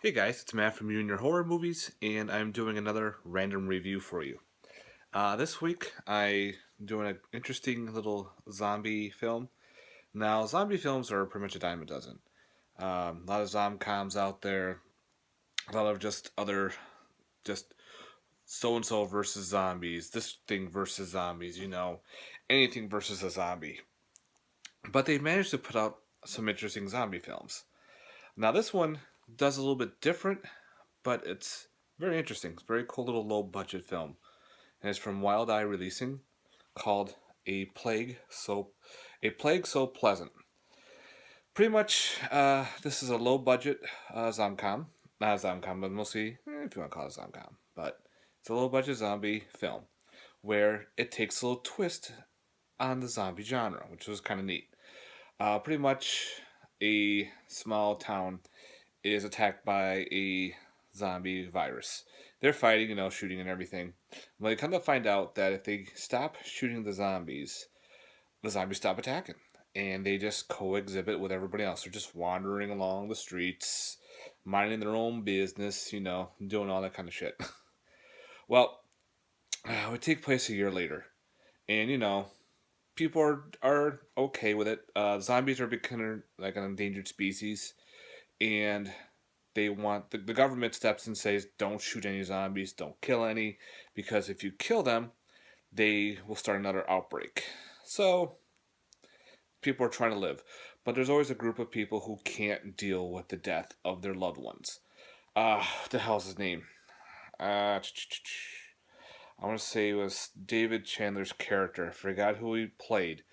Hey guys, it's Matt from You and Your Horror Movies, and I'm doing another random review for you. This week, I'm doing an interesting little zombie film. Now, zombie films are pretty much a dime a dozen. A lot of zomcoms out there, a lot of just other, just so and so versus zombies, this thing versus zombies, anything versus a zombie. But they've managed to put out some interesting zombie films. Now, this one does a little bit different, but it's very interesting. It's a very cool little low budget film, and it's from Wild Eye Releasing, called A Plague So Pleasant. Pretty much, this is a low budget zomcom, not a zomcom, but mostly if you want to call it a zomcom, but it's a low budget zombie film where it takes a little twist on the zombie genre, which was kind of neat. Pretty much, a small town is attacked by a zombie virus. They're fighting, shooting and everything. Well, they come to find out that if they stop shooting the zombies stop attacking. And they just coexhibit with everybody else. They're just wandering along the streets, minding their own business, doing all that kind of shit. Well, it would take place a year later. And, people are okay with it. Zombies are becoming like an endangered species. And the government steps and says don't shoot any zombies, don't kill any, because if you kill them they will start another outbreak. So people are trying to live, but there's always a group of people who can't deal with the death of their loved ones. What the hell's his name? uh I want to say it was David Chandler's character. I forgot who he played.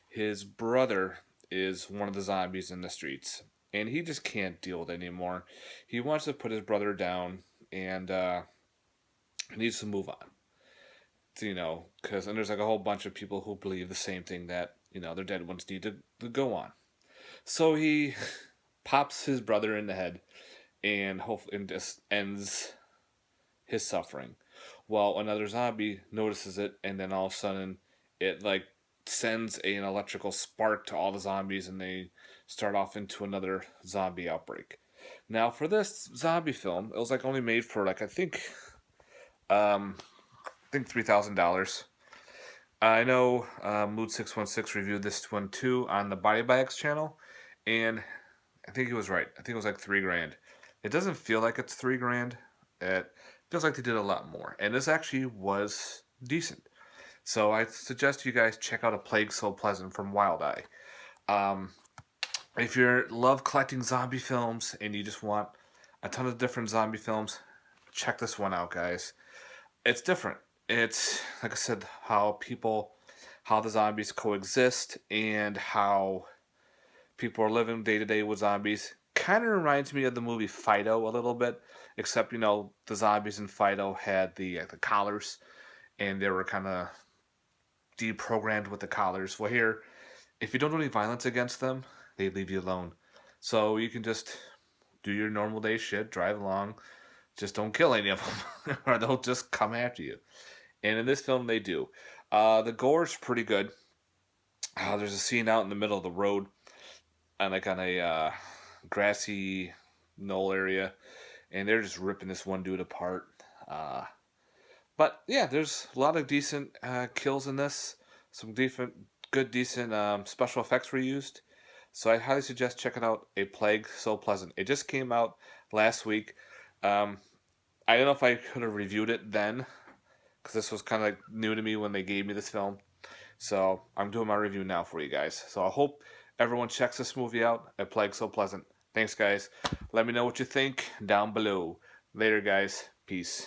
His brother is one of the zombies in the streets, and he just can't deal with it anymore. He wants to put his brother down, and needs to move on. Because and there's like a whole bunch of people who believe the same thing, that their dead ones need to go on. So he pops his brother in the head, and hopefully and just ends his suffering. Well, another zombie notices it, and then all of a sudden, it like sends an electrical spark to all the zombies, and they start off into another zombie outbreak. Now, for this zombie film, it was like only made for like um, I think $3,000. I know Mood616 reviewed this one too on the Body Bags channel, and I think he was right. I think it was like 3 grand. It doesn't feel like it's 3 grand. It feels like they did a lot more, and this actually was decent. So I suggest you guys check out A Plague So Pleasant from Wild Eye. Um, if you love collecting zombie films and you just want a ton of different zombie films, check this one out, guys. It's different. It's like I said, how the zombies coexist, and how people are living day to day with zombies. Kind of reminds me of the movie Fido a little bit, except the zombies in Fido had the collars, and they were kind of deprogrammed with the collars. Well, here, if you don't do any violence against them, they leave you alone. So you can just do your normal day shit, drive along, just don't kill any of them, or they'll just come after you. And in this film, they do. The gore's pretty good. There's a scene out in the middle of the road, and like on a grassy knoll area, and they're just ripping this one dude apart. Uh, but yeah, there's a lot of decent kills in this. Some decent special effects were used. So I highly suggest checking out A Plague So Pleasant. It just came out last week. Um, I don't know if I could have reviewed it then, because this was kind of like new to me when they gave me this film. So I'm doing my review now for you guys. So I hope everyone checks this movie out. A Plague So Pleasant. Thanks, guys. Let me know what you think down below. Later, guys. Peace.